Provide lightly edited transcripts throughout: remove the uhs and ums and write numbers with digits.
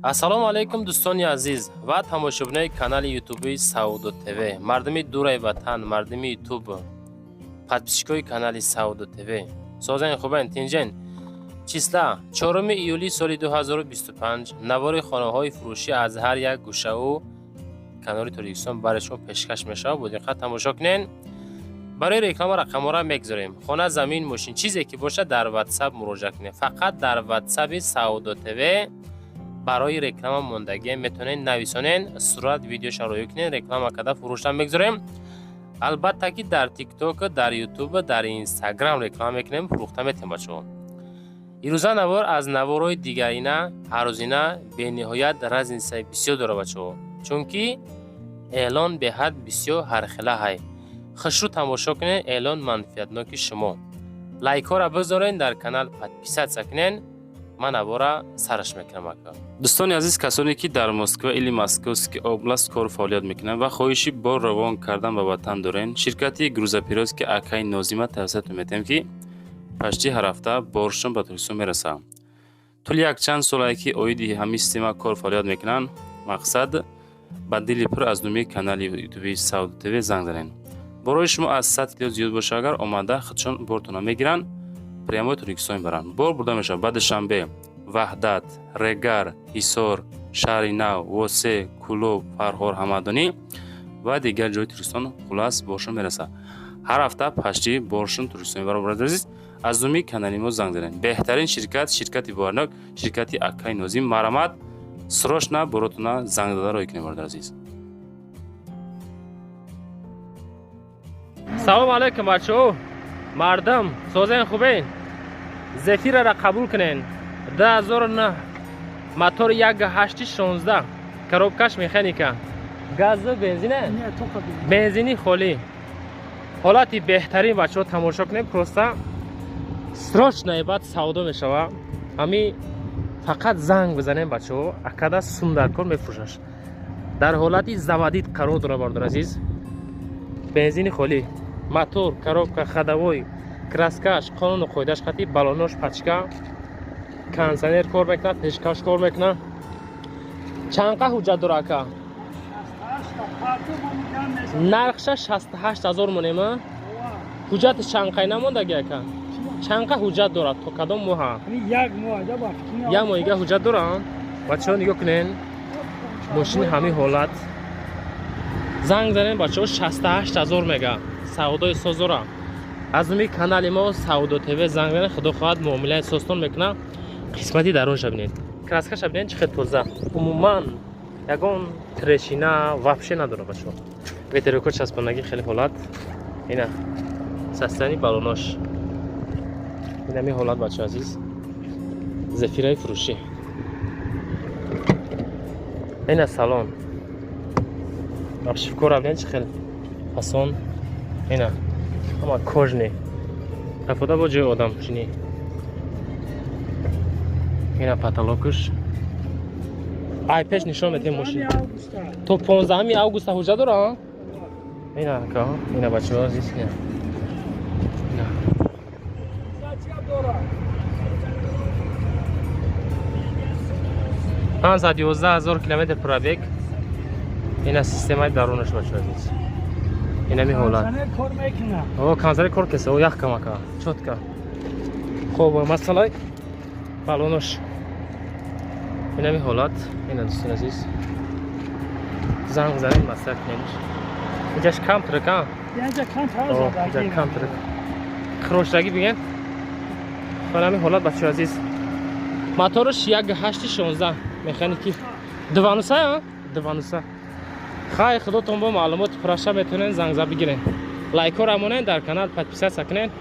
ассалому алайкум дӯстони азиз ва тамошобинои канали ютуби Саудо ТВ. Мардуми дураи ватан, мардуми ютуб, подписчикои канали Саудо ТВ. Созани хубан тинҷен. Числа 4 июли соли 2025 навори хонаҳои фурӯшӣ аз ҳар як гӯшаву канори Тоҷикистон барои шумо пешкаш мешавад. Бо диққат тамошо кунед. барои реклама рақамҳоро мегзорем. Хона, замин, мошин, чизе ки бошад дар WhatsApp муроҷиат кунед. Фақат дар WhatsApp Саудо ТВ барои реклама мондагӣ метавонед нависонед, сурат видеоша роё кунед, реклама карда фурӯшта мегзорем. албатта ки дар TikTok, дар YouTube, дар Instagram реклама мекунем, фурӯхта метавонем бачаҳо. ирӯза навор аз наворои дигарина ҳаррӯзина бениҳоят разница бисёр дорад бачаҳо, чунки эълон беҳад бисёр ҳархела ҳай. хушрӯ тамошо кунед, эълон манфиатноки шумо. лайкҳоро бигзоред, дар канал подписатсия кунед. ман навора сараш мекунам ака. дӯстони азиз, касоне ки дар Москва или Московский област кор фаъолият мекунанд ва хоҳиши бор равон кардан ба ватан дорен, ширкати грузопирёзки Акаи Нозима тавсиятатон метаҳем ки пашти ҳар ҳафта боршон ба Тоҷикистон мерасад. тӯли якчанд солае ки оиди ҳамин система кор фаъолият мекунанд. мақсад ба дили пур аз номи канали ютуби Саудо ТВ занг занед. борои шумо аз 100 кило зиёд боша, агар омада худшон бортона мегиранд, прямои Тоҷикистон баранд. бор бурда мешавад ба Душанбе, Ваҳдат, Регар, Ҳисор, Шаҳри Нав, Восе, Кӯлоб, Фарҳор, Ҳамадонӣ ва дигар ҷои Тоҷикистон хулас боршон мерасад. ҳар ҳафта пашти боршон Тоҷикистон баробар азиз, аз номи канали мо занг занед. беҳтарин ширкат, ширкати боварнок, ширкати Акаи Нозим. марамат срочно боротона занг дада роӣ кунед бародар азиз. салом алайкум бачаҳо. мардам, созен хубен? Зефираро қабул кунен. 2009 мотор 1.816, коробкаш механика. газ бензине? Не, только бензин. бензини холӣ. ҳолати беҳтарин бачаҳо тамошо кунед. просто срочно баъд савдо мешавад. ҳами фақат занг бизанем бачаҳо. акада сундаркор мефурӯшаш. дар ҳолати завадид қарор дорад бародар азиз. бензини холӣ, мотор, коробка, ходовой, краскаш, қонуну қоидааш хати, балонош, пачка, кондиционер кор мекунад, пешкаш кор мекунад. чанқа ҳуҷҷат дорад ака? нархша 68000 монема. ҳуҷҷати чанқай намондаги ака? чанқа ҳуҷҷат дорад то кадом моҳа? як моҳига ҳуҷҷат дорад. бачаҳо нигоҳ кунен, мошини ҳамин ҳолат. занг занен бачаҳо 68000 мега. савдои созора аз номи канали мо Саудо ТВ занг занен. худо хоҳад муомилаи состон мекунад. қисмати дарунша бинед. краскаша бинед чӣ қадр тоза. умуман ягон трешина вообще надорад бачаҳо. ветерокот часпандаги хеле ҳолат. ина састани балонош. ин ҳамин ҳолат бачаҳо азиз. зефираи фурӯшӣ. ина салон. обшивкора бинед чӣ хел фасон. ина ҳама кожни. рафода бо ҷои одам чини. ина потолокаш. ай пеш нишон метем мошин. то 15 августа ҳуҷҷат дорад. ина ака, ина бачаҳо азиз. ина 512000 километр пробег. ина системаи дарунаш бачаҳо азиз. ин ҳамин ҳолат. кондиционер кор кеса о як камака чотка. хоб масъалаи балонош. ин ҳамин ҳолат. ина дӯстони азиз. занг занед маслиҳат кунед. инҷаш кам трек а? инҷа кам трек. хирошдагӣ бигем. ин ҳамин ҳолат бачаҳо азиз. мотораш 1.816 механики. дувануса а? дувануса. хай худотон бо маълумоти пураша метавонед зангза бигиред. лайкҳоро монед, дар канал подписатсия кунед,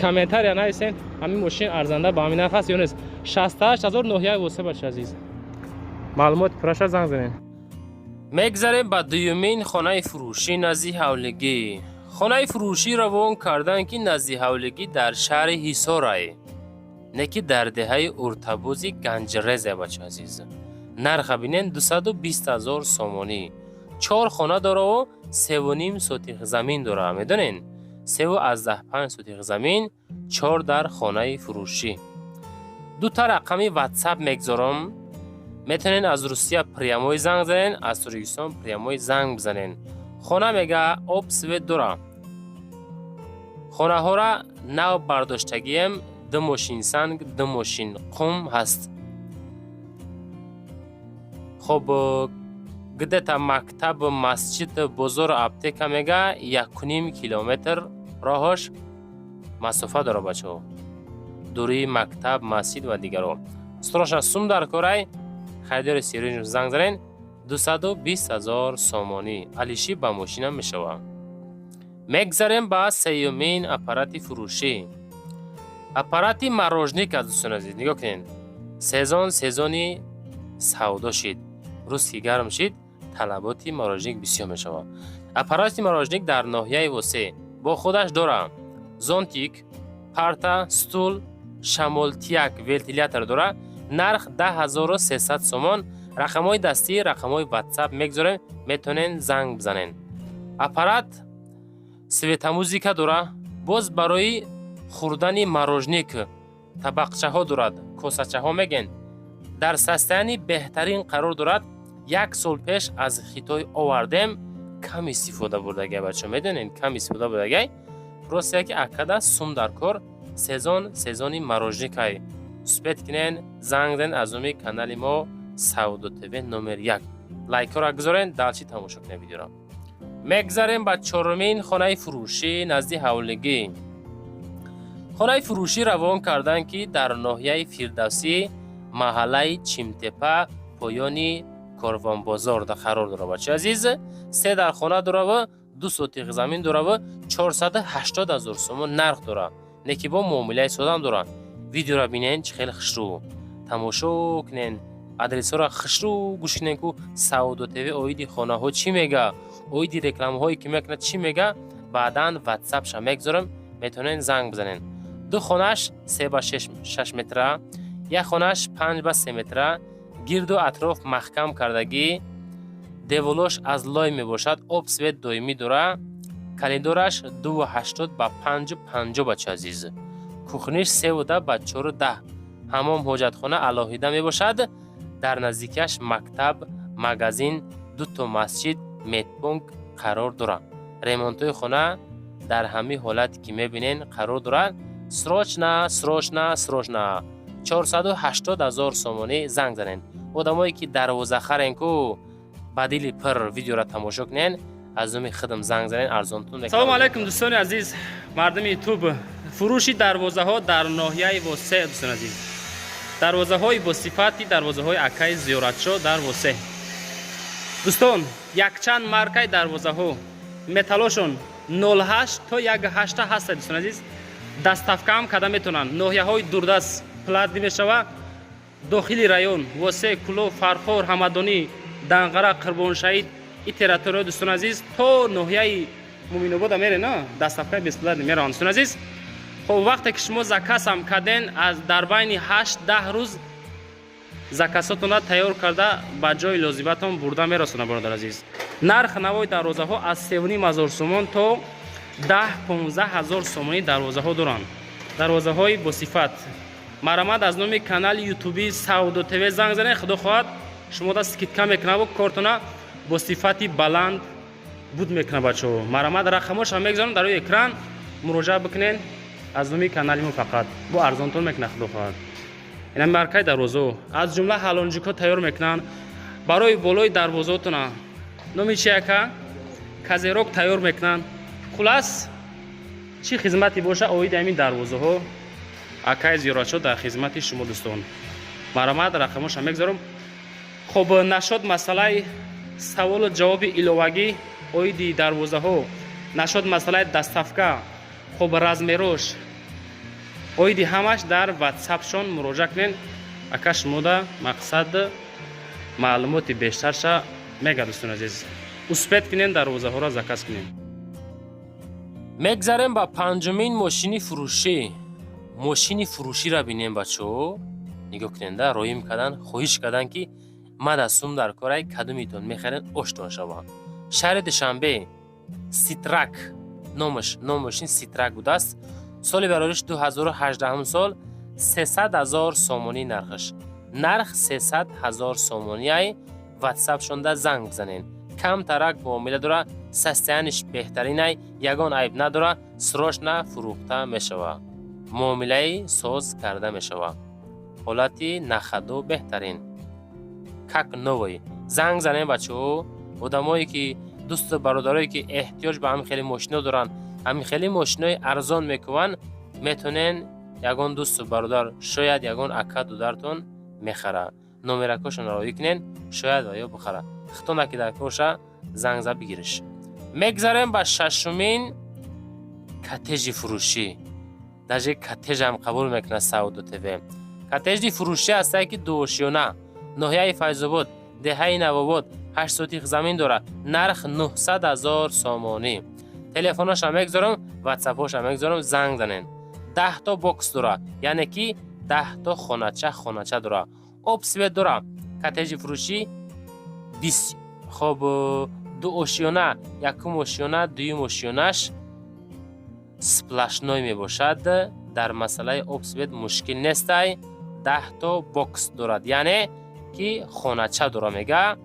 комментария нависед. ҳамин мошин арзанда ба ҳамин нарх аст ё нест? 68918 бачаҳо азиз. маълумоти пураша занг занед. мегзарем ба дуюмин хонаи фурӯшӣ назди ҳавлигӣ. хонаи фурӯшӣ равон кардан ки назди ҳавлигӣ дар шаҳри ҳисорае, не ки дар деҳаи уртабӯзи ганҷрезе бачаҳо азиз. нарха бинен 220000 сомонӣ. 4 хона дораву 3.5 сотих замин дорад. медонен? 3.15 сотих замин, 4 дар хонаи фурӯшӣ. 2 та рақами WhatsApp мегзорам. میتونین از روسیه پریاموی زنگ بزنین، از ترکستان پریاموی زنگ بزنین. خونه میگه اوبس و دورا. خونه ها را نو برداشتگیم 2 ماشین سنگ 2 ماشین قم هست. خب گده تا مکتب مسجد بزرگ اپتیکا میگه 1.5 کیلومتر راهش مسافه داره بچه ها. دوری مکتب مسجد و دیگر. ستروش سوم در کارای خریدار سیریج زنگ زنین 220,000 سومانی علیشی با ماشین هم میشوه. میگذاریم با سیومین اپاراتی فروشی. اپاراتی مروژنیک از دوستان عزیز نگاه کنین. سزونی سودا شید. روز که گرم شید طلباتی مروژنیک بسیار میشوه. اپاراتی مروژنیک در ناحیه وسه با خودش داره زونتیک، پارتا، ستول، شمولتیک، ولتیلیاتر داره. نرخ 10,300 سومان. رقمای دستی، رقمای واتساپ میگذاریم، میتونین زنگ بزنین. اپارات سویتا موزیکا داره. باز برای خوردن مروژنیک طبقچه ها دارد، کوسچه ها میگن. در سستانی بهترین قرار دارد. 1 سال پیش از خیتای آوردیم کم استفاده بردگی بچه میدونین کم استفاده بردگی. روسیه که اکده سوم در کار سزونی مروژنیک های سپیت کنین زنگ زن از اومی کانال ما سعودو تیوی نمبر 1 لایک را گذارین دلچی تماشا کنین ویدیو را. میگذاریم با چهارمین خانه فروشی نزدی حولگی. خانه فروشی روان کردن که در ناحیه فیردوسی محله چیمتپه پایانی کاروان بازار در قرار داره بچه عزیز. 3 در خانه داره و 2 سوتیق زمین داره و 480,000 سومون نرخ داره. نکی با معامله سودا هم داره. ویدیو را بینین چه خیلی خوشرو تماشا کنین. آدرس را خوشرو گوش کنین که سعودو تیوی اویدی خانه ها چی میگه، اویدی رکلام هایی که میکنه چی میگه. بعداً واتساپ شما میگذارم میتونین زنگ بزنین. 2 خانهش 3 با 6 متره، یک خانهش 5 با 3 متره. گرد و اطراف محکم کردگی. دیولوش از لای می باشد. اوبس و دویمی داره. کلیدورش 2.80 با 5.50 بچه عزیز. کوخنیش 3.10 با 4.10. حمام حاجت خانه علاهیده می باشد. در نزدیکش مکتب، مغازین، 2 تا مسجد، میتبونک قرار داره. ریمونتوی خانه در همه حالت که می بینین قرار داره. سروچنا 480,000 سومانی زنگ زنین. آدمایی که دروازه خرین کو بدیل پر ویدیو را تماشا کنین از اومی خدم زنگ زنین ارزانتون. سلام علیکم دوستان عزیز مردم یوتیوب. فروشی دروازه ها در ناحیه وسه دوستان عزیز. دروازه های با صفتی دروازه های اکای زیارت شو در وسه دوستان. یک چند مارکای دروازه ها متالشون 08 تا 18 هست دوستان عزیز. دستافکا هم کده میتونن. ناحیه های دوردست پلات میشوه. داخلی رایون وسه کلو فرخور همدانی دنقره قربان شهید این تریتوری دوستان عزیز تو ناحیه مومین آباد میره نه دستافکا 20 پلات میره دوستان عزیز. خب وقتی که شما زکاس هم کردین از در بین 8-10 روز زکاساتون تیار کرده با جای لازمتون برده میرسونه برادر عزیز. نرخ نوای دروازه ها از 3,500 سومان تا 10-15,000 سومانی دروازه ها دارن. دروازه های با صفت. مرامد از نام کانال یوتیوبی سعودو تیوی زنگ زنه. خدا خواهد شما دست کم میکنه و کارتونا با صفتی بلند بود میکنه بچه ها. مرامد رقمش هم میگذارم در روی اکران مراجعه بکنین از نام کانال ما فقط با ارزانتون میکنه. خدا خواهد این مارکای دروازه از جمله هالونجیکا تیار میکنن برای بالای دروازه‌تون. نامی چیه که کازیروک تیار میکنن. خلاص چی خدمتی باشه اوید همین دروازه ها اکای زیارت شو در خدمت شما دوستان. مرامد رقمش هم میگذارم. خب نشد مسئله سوال و جواب ایلوگی اویدی دروازه ها نشد مسئله دستافکا خب رزمیروش اویدی همش در واتساپ شون مراجعه کنین. اکش مودا مقصد معلومات بیشتر شا میگه دوستان عزیز. اسپیت کنین دروازه ها را زکاس کنین. میگذاریم با 5مین ماشینی فروشی. ماشینی فروشی را بینیم بچه ها. نگاه کنین در رویم کردن خواهش کردن که ما دستوم در کارای کدومیتون میخرین اشتون شوا. شهر دوشنبه سیترک نامشین سیترک بوده است. سال برایش 2018 سال 300,000 سومانی نرخش. نرخ 300,000 سومونی واتساپ شونده زنگ بزنین. کم ترک معامله داره، سستیانش بهترینه، یگان عیب نداره، سروش نه فروخته میشوه، معامله سوز کرده میشوه. حالتی نخدو بهترین کک نوی زنگ زنین بچه ها. آدمایی که دوست برادرایی که احتیاج به همین خیلی ماشینا دارن، همین خیلی ماشینای ارزان میکنن، میتونن یگان دوست برادر شاید یگان اکا دودرتون میخره، نمرکاشون رو یکنین شاید و یا بخره. خطونه که در کوشه زنگ زد بگیرش. میگذاریم به ششمین کاتج فروشی. داجه کاتج هم قبول میکنه سعودو تیوی. کاتج فروشی هسته که دوشیونه ناحیه فیض‌آباد دهه نواباد 8 سوتیق زمین داره. نرخ 900,000 سومانی. تلفنش هم میگذارم، واتساپش هم میگذارم، زنگ زنین. 10 تا باکس داره، یعنی که 10 تا خونچه داره. اپسویت داره. کاتج فروشی 20. خب دو اوشیونه، یکم اوشیونه، دویم اوشیونش سپلشنوی می باشد. در مسئله اپسویت مشکل نیست. 10 تا باکس دارد، یعنی که خونچه داره میگه.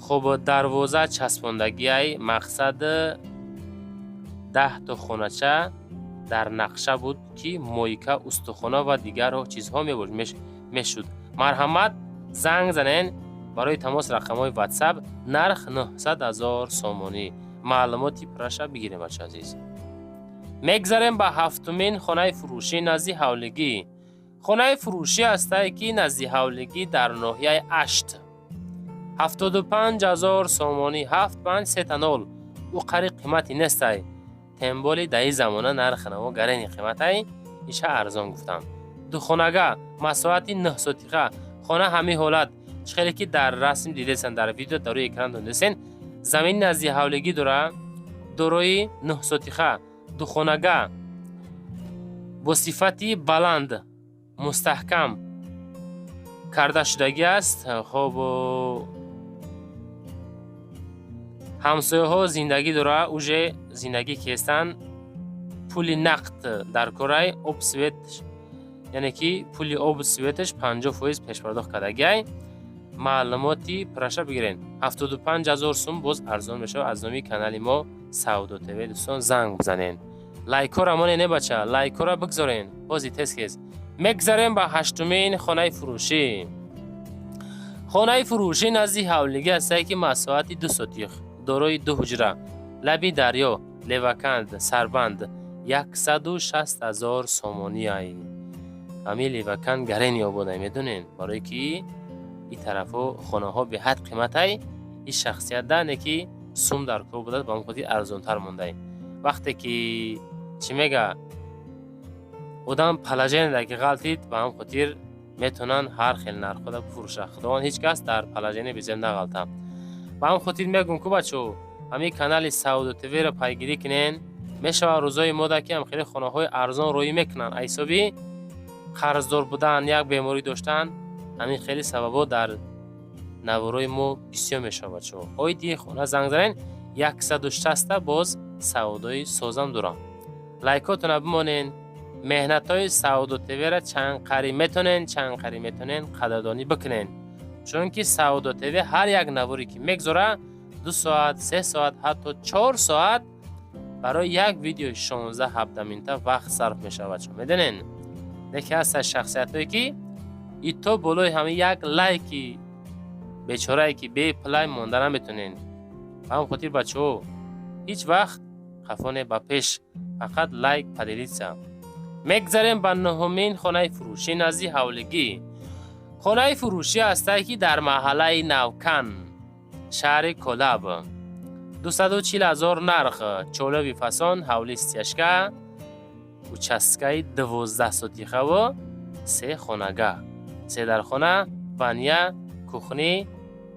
خب دروازه چسباندگی مقصد 10 تا خونچه در نقشه بود که مویکه استخوانه و دیگر چیزها میشد. مرحمت زنگ زنین برای تماس رقم‌های واتساپ. نرخ 900,000 سومانی. معلوماتی پرش بگیریم بچه عزیز. میگذاریم به هفتمین خانه فروشی نزدیک حولگی. خانه فروشی هسته که نزدیک حولگی در ناحیه 8. 75,000 سومانی. 7530. او قریب قیمتی نیست. تنبالی دهی زمانه نرخ نما گرین قیمت ایشه ارزان گفتم. دو خانگاه مساحت 9 سوتیقه. خانه همه حالت خیلی که در رسم دیده‌سن، در ویدیو در روی اکران دیده‌سن. زمین نزدیک حولگی داره، دروی 9 سوتیقه، دو خانگاه با صفتی بلند مستحکم کرده شدگی است. خب همسایه ها زندگی داره، اوجه زندگی کهستن. پولی نقد در کره اپسویت، یعنی که پولی اپسویتش 50% پیش پرداخت کردگی. معلوماتی پرشه بگیرین. 75,000 سوم باز ارزان میشه. از نامی کانال ما سعودو تیوی دوستان زنگ بزنین. لایک ها را نه بچه، لایک ها را بگذارین. بازی تسکیز. میگذاریم به هشتمین خانه فروشی. خانه فروشی نزدیک حولگی است که مساحت 2 سوتیق، دارای 2 حجره، لبی دریا، لیوکند، سربند. 160,000 سومانی ای. همین لیوکند گرینی آباده میدونین، برای که این طرفو خانه ها به حد قیمت ای. این شخصیت دانه که سوم در کار بوده با خودی ارزان تر مونده. وقتی که چی میگه آدم پلاژین در که غلطید با هم خاطر میتونن هر خیلی نرخ خود بفروشه. خداوند هیچ کس در پلاژین بزن نغلطه. با هم خاطر میگم که بچو همین کانال سعودو تیوی را پیگیری کنین. میشه روزای ماده که هم خیلی خانه های ارزان روی میکنن. ایسابی قرضدار بودن، یک بیماری داشتن، همین خیلی سببا در نوروی ما بسیار میشه بچو. های دیگه خونه زنگ زنین. 160 باز سعودای سازم دارم. لایکاتون بمانین. مهنت های سعودو تیوی را چند قری میتونین قدردانی بکنین. چون که سعودو تیوی هر یک نواری که میگذاره 2 ساعت، 3 ساعت، حتی 4 ساعت برای یک ویدیو 16-17 منته وقت صرف میشه بچه. میدونین یکی از شخصیت هایی که ایتو بلوی همه یک لایکی بیچاره ای که بی پلای مانده نمیتونین. هم خاطر بچه هیچ وقت خفانه با پیش، فقط لایک پدیدید سم. میگذاریم به نهمین خانه فروشی نزدیک حولگی. خانه فروشی هسته که در محله نوکن شهر کلاب. 240,000 نرخ. چولوی فسان، حولی استیشکه و چسکه 12 سوتیخه و 3 خانگاه. 3 در خانه، بانیه، کخنی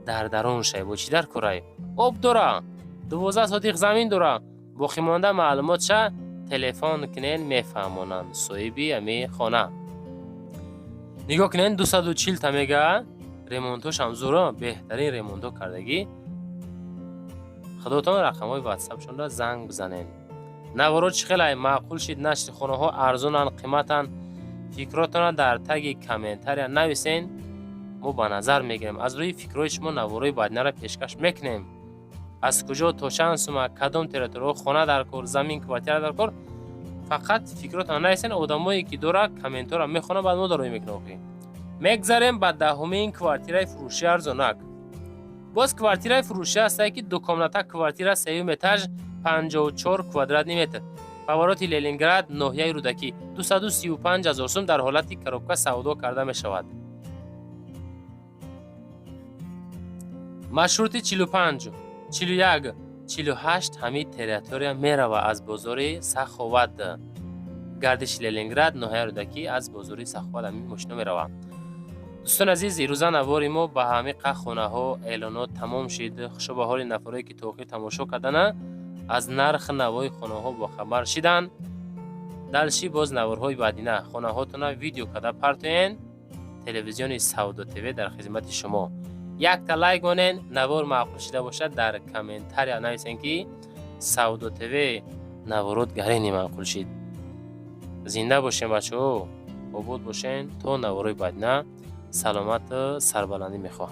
در درون شای و چی در کرای. آب داره. 12 سوتیخ زمین داره. باقی مانده معلومات شه تلفن کنین میفهمونن. صاحبی امی خانه. نگاه کنین 240 تا میگه. ریمونتوش هم زوره، بهترین ریمونتو کردگی. خداتان رقم های واتساپ شون را زنگ بزنین. نوارو چی خیلی معقول شید. نشت خانه ها ارزونن، قیمتن фикротона дар таги комментария нависен. мо ба назар мегирем. Аз рӯи фикрҳои шумо навораи баъдинаро пешкаш мекунем. аз куҷо то чанд сума, кадом территория, хона дар кор, замин, квартира дар кор. фақат фикротона нависен. одамое ки дора комментарро мехона, баъд мо дарои мекунем. мегзарем ба даҳумин квартираи фурӯшии арзонак. боз квартираи фурӯшӣ ҳастае ки дукомната квартира сеюм этаж 54 квадратный метр. фавороти Ленинград, ноҳияи Рӯдакӣ 235 000 сум дар ҳолати коробка савдо карда мешавад. маршрути 45, 41, 48 ҳамин территория мерава аз бозори Саховат. гардиши Ленинград, ноҳияи Рӯдакӣ аз бозори Саховат ҳамин мошино мерава. дӯстон азиз, ирӯза навори мо ба ҳамиқа хонаҳо эълонот тамом шид. хушо ба ҳоли нафаре ки то охир тамошо карданд, аз нарх навои хонаҳо бохабар шиданд. далши боз наворҳои баъдина хонаҳотона видео карда партоен. телевизиони Саудо ТВ дар хизмати шумо. якта лайк монен. навор маъқул шуда бошад дар комментария нависен ки Саудо ТВ наворот гарини маъқул шид. зинда бошен бачаҳо, обод бошен. то навораи баъдина саломату сарбаландӣ мехоҳам.